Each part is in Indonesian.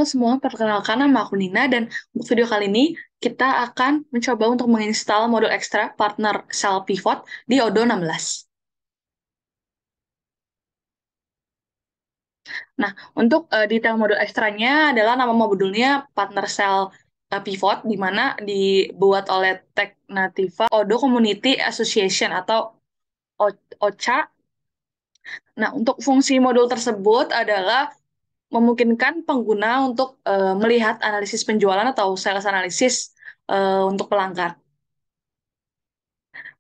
semua, perkenalkan nama aku Nina dan untuk video kali ini kita akan mencoba untuk menginstal modul ekstra partner Cell Pivot di Odoo 16. Nah, untuk detail modul ekstranya adalah nama modulnya Partner Cell Pivot, di mana dibuat oleh Teknativa Odoo Community Association atau OCA. Nah, untuk fungsi modul tersebut adalah memungkinkan pengguna untuk melihat analisis penjualan atau sales analysis untuk pelanggan.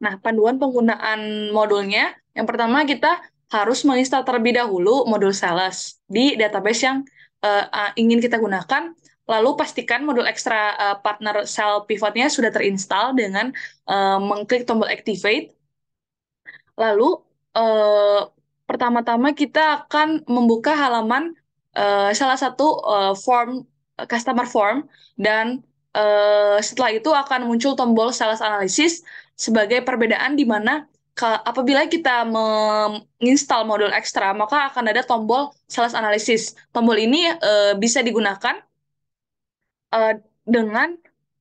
Nah, panduan penggunaan modulnya, yang pertama kita harus menginstal terlebih dahulu modul sales di database yang ingin kita gunakan, lalu pastikan modul ekstra partner cell pivotnya sudah terinstall dengan mengklik tombol activate. Lalu eh, pertama-tama kita akan membuka halaman salah satu form customer form dan setelah itu akan muncul tombol sales analysis sebagai perbedaan di mana apabila kita menginstal modul ekstra maka akan ada tombol sales analysis. Tombol ini bisa digunakan dengan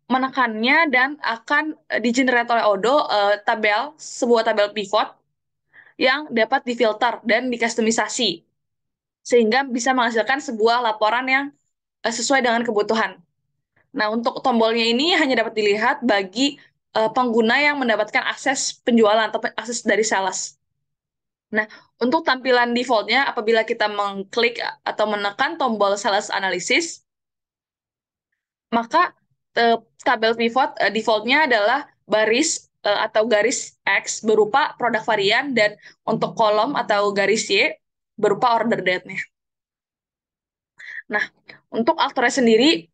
menekannya dan akan di-generate oleh Odoo sebuah tabel pivot yang dapat difilter dan dikustomisasi sehingga bisa menghasilkan sebuah laporan yang sesuai dengan kebutuhan. Nah, untuk tombolnya ini hanya dapat dilihat bagi pengguna yang mendapatkan akses penjualan atau akses dari sales. Nah, untuk tampilan defaultnya, apabila kita mengklik atau menekan tombol sales analysis, maka tabel pivot defaultnya adalah baris atau garis X berupa produk varian dan untuk kolom atau garis Y berupa order date-nya. Nah, untuk aktornya sendiri,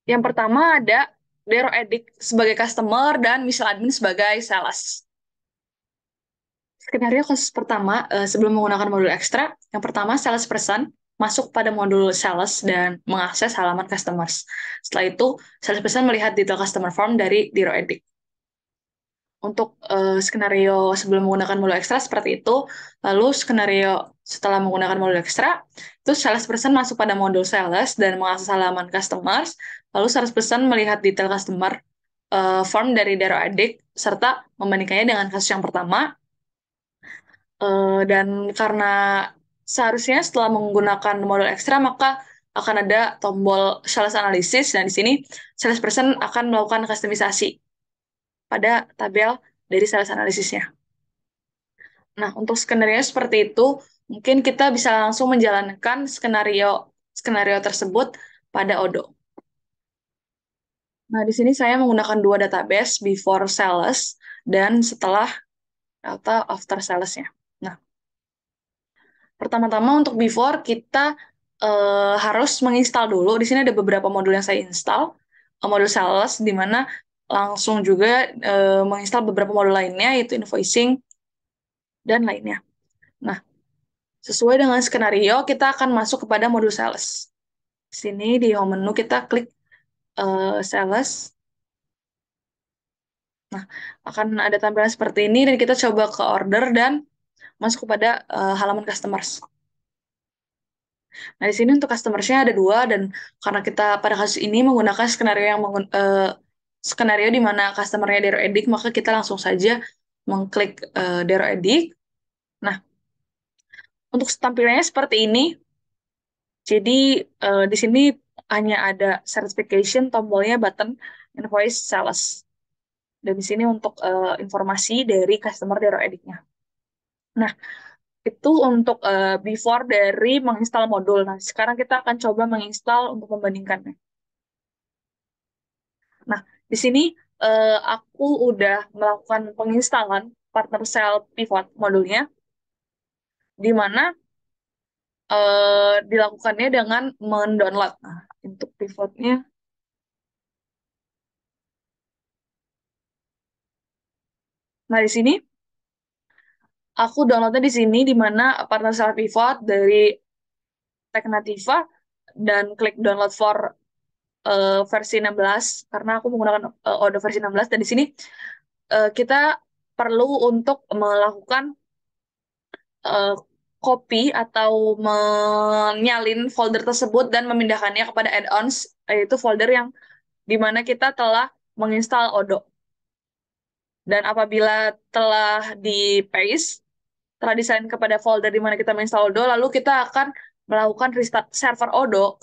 yang pertama ada Dero Edik sebagai customer dan Michelle Admin sebagai sales. Skenario kasus pertama, sebelum menggunakan modul ekstra, yang pertama salesperson masuk pada modul sales dan mengakses halaman customers. Setelah itu, salesperson melihat detail customer form dari Dero Edik. Untuk skenario sebelum menggunakan modul ekstra seperti itu, lalu skenario setelah menggunakan modul ekstra, itu salesperson masuk pada modul sales dan mengakses halaman customers, lalu salesperson melihat detail customer form dari Dero Edik, serta membandingkannya dengan kasus yang pertama. Dan karena seharusnya setelah menggunakan modul ekstra maka akan ada tombol sales analysis dan di sini salesperson akan melakukan kustomisasi pada tabel dari sales analisisnya. Nah, untuk skenario seperti itu mungkin kita bisa langsung menjalankan skenario skenario tersebut pada Odoo. Nah, di sini saya menggunakan dua database, before sales dan setelah data after sales-nya. Nah, pertama-tama untuk before kita harus menginstal dulu. Di sini ada beberapa modul yang saya install. Modul sales di mana langsung juga menginstal beberapa modul lainnya yaitu invoicing dan lainnya. Nah, sesuai dengan skenario kita akan masuk kepada modul sales. Di sini di home menu kita klik sales. Nah, akan ada tampilan seperti ini dan kita coba ke order dan masuk kepada halaman customers. Nah, di sini untuk customersnya ada dua, dan karena kita pada kasus ini menggunakan skenario di mana customernya Dero Edik, maka kita langsung saja mengklik Dero Edik. Nah, untuk tampilannya seperti ini. Jadi di sini hanya ada certification, tombolnya button invoice sales. Dan di sini untuk informasi dari customer Dero Ediknya. Nah, itu untuk before dari menginstal modul. Nah, sekarang kita akan coba menginstal untuk membandingkannya. Nah, di sini aku udah melakukan penginstalan partner cell pivot modulnya, di mana dilakukannya dengan mendownload. Nah, untuk pivotnya, nah di sini aku downloadnya di sini, di mana partner cell pivot dari Teknativa dan klik download for versi 16 karena aku menggunakan Odoo versi 16 dan di sini kita perlu untuk melakukan copy atau menyalin folder tersebut dan memindahkannya kepada add-ons, yaitu folder yang di mana kita telah menginstal Odoo. Dan apabila telah di-paste, telah desain kepada folder di mana kita menginstal Odoo, lalu kita akan melakukan restart server Odoo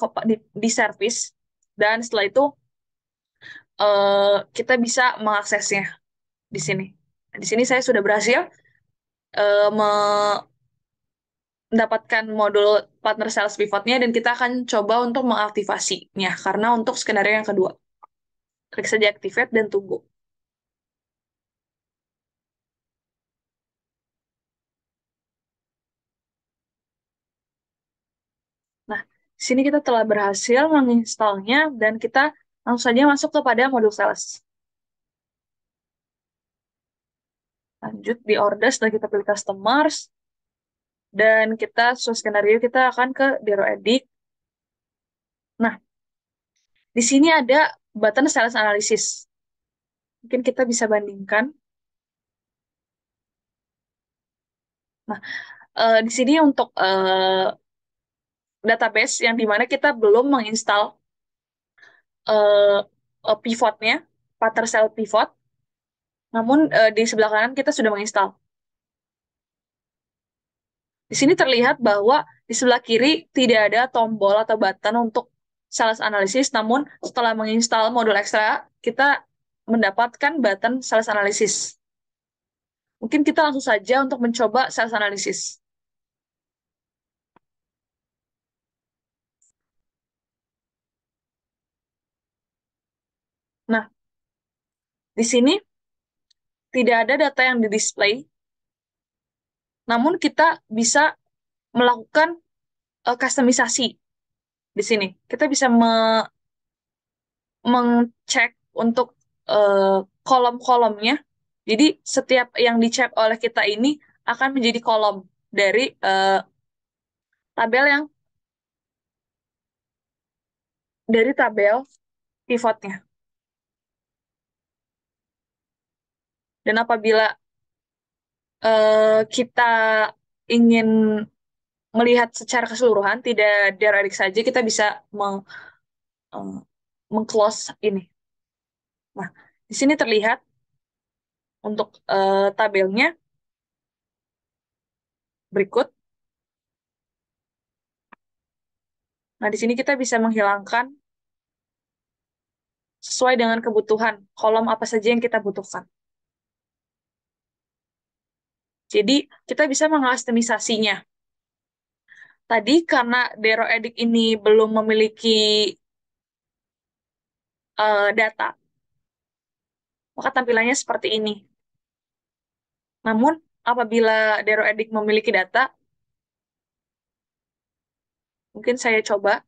di service, dan setelah itu kita bisa mengaksesnya di sini. Di sini saya sudah berhasil mendapatkan modul partner sales pivotnya, dan kita akan coba untuk mengaktifasinya karena untuk skenario yang kedua. Klik saja activate dan tunggu. Nah, di sini kita telah berhasil menginstalnya dan kita langsung saja masuk kepada modul sales. Lanjut di order, setelah kita pilih customers, dan kita sesuai skenario kita akan ke Dero Edit. Nah, di sini ada button sales analysis. Mungkin kita bisa bandingkan. Nah, di sini untuk database yang dimana kita belum menginstal pivotnya, pattern cell pivot, namun di sebelah kanan kita sudah menginstal. Di sini terlihat bahwa di sebelah kiri tidak ada tombol atau button untuk sales analysis, namun setelah menginstal modul ekstra, kita mendapatkan button sales analysis. Mungkin kita langsung saja untuk mencoba sales analysis. Nah, di sini tidak ada data yang di-display, namun kita bisa melakukan customisasi di sini. Kita bisa mengcek untuk kolom-kolomnya. Jadi setiap yang dicek oleh kita ini akan menjadi kolom dari tabel yang dari tabel pivotnya. Dan apabila kita ingin melihat secara keseluruhan, tidak dierik saja, kita bisa eh, meng-close ini. Nah, di sini terlihat untuk tabelnya berikut. Nah, di sini kita bisa menghilangkan sesuai dengan kebutuhan kolom apa saja yang kita butuhkan. Jadi, kita bisa mengkustomisasinya. Tadi karena Dero Edit ini belum memiliki data, maka tampilannya seperti ini. Namun, apabila Dero Edit memiliki data, mungkin saya coba.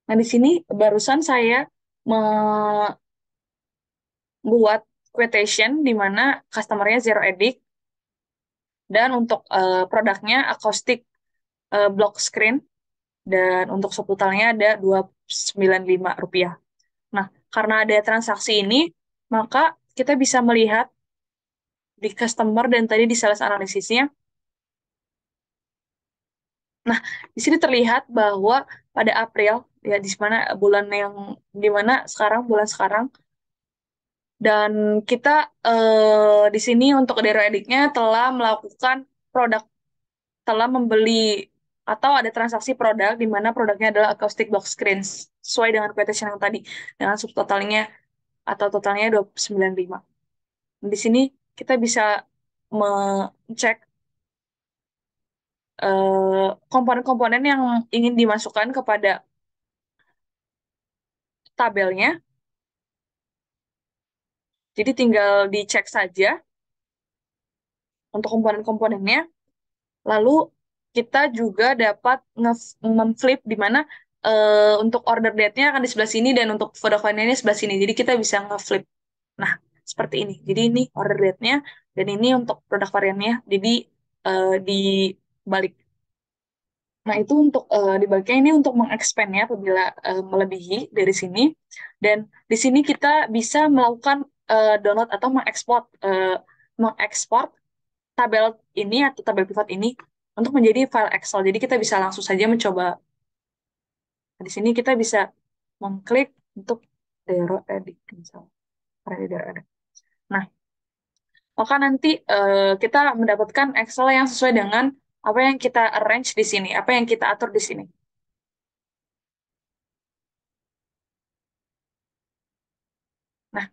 Nah, di sini barusan saya membuat quotation di mana customer-nya Zero Edit, dan untuk produknya acoustic block screen, dan untuk subtotalnya ada Rp295. Nah, karena ada transaksi ini, maka kita bisa melihat di customer dan tadi di sales analisisnya. Nah, di sini terlihat bahwa pada April, ya di mana bulan yang di mana sekarang bulan sekarang, dan kita di sini untuk Dero Ediknya telah melakukan produk, telah membeli atau ada transaksi produk di mana produknya adalah acoustic block screens sesuai dengan quotation yang tadi, dengan subtotalnya atau totalnya 295. Di sini kita bisa mengecek komponen-komponen yang ingin dimasukkan kepada tabelnya. Jadi tinggal dicek saja untuk komponen-komponennya. Lalu kita juga dapat memflip di mana untuk order date-nya akan di sebelah sini dan untuk produk variannya sebelah sini. Jadi kita bisa ngeflip. Nah, seperti ini. Jadi ini order date-nya dan ini untuk produk variannya. Jadi dibalik. Nah, itu untuk di bagian ini untuk mengexpandnya apabila melebihi dari sini. Dan di sini kita bisa melakukan download atau mengekspor tabel ini atau tabel pivot ini untuk menjadi file Excel. Jadi kita bisa langsung saja mencoba. Di sini kita bisa mengklik untuk Zero Edit misal. Nah, maka nanti kita mendapatkan Excel yang sesuai dengan apa yang kita arrange di sini, apa yang kita atur di sini. Nah,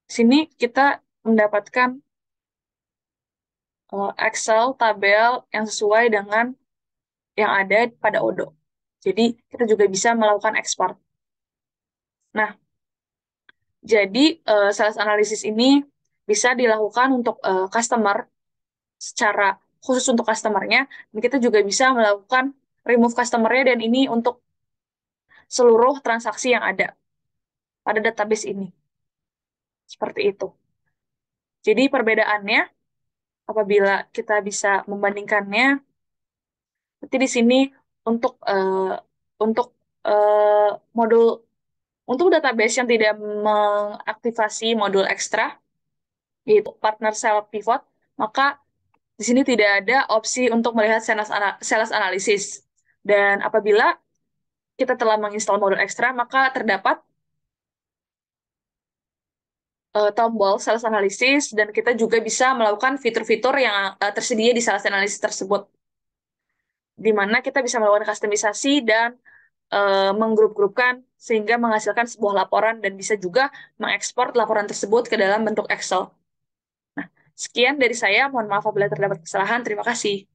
di sini kita mendapatkan Excel tabel yang sesuai dengan yang ada pada Odoo. Jadi kita juga bisa melakukan ekspor. Nah, jadi sales analysis ini bisa dilakukan untuk customer secara khusus untuk customernya, dan kita juga bisa melakukan remove customernya dan ini untuk seluruh transaksi yang ada pada database ini. Seperti itu. Jadi perbedaannya apabila kita bisa membandingkannya, nanti di sini untuk untuk eh, modul untuk database yang tidak mengaktifasi modul ekstra, yaitu partner cell pivot, maka di sini tidak ada opsi untuk melihat sales analysis. Dan apabila kita telah menginstal modul ekstra, maka terdapat tombol sales analysis dan kita juga bisa melakukan fitur-fitur yang tersedia di sales analysis tersebut, di mana kita bisa melakukan kustomisasi dan menggrup-grupkan sehingga menghasilkan sebuah laporan dan bisa juga mengekspor laporan tersebut ke dalam bentuk Excel. Sekian dari saya, mohon maaf apabila terdapat kesalahan. Terima kasih.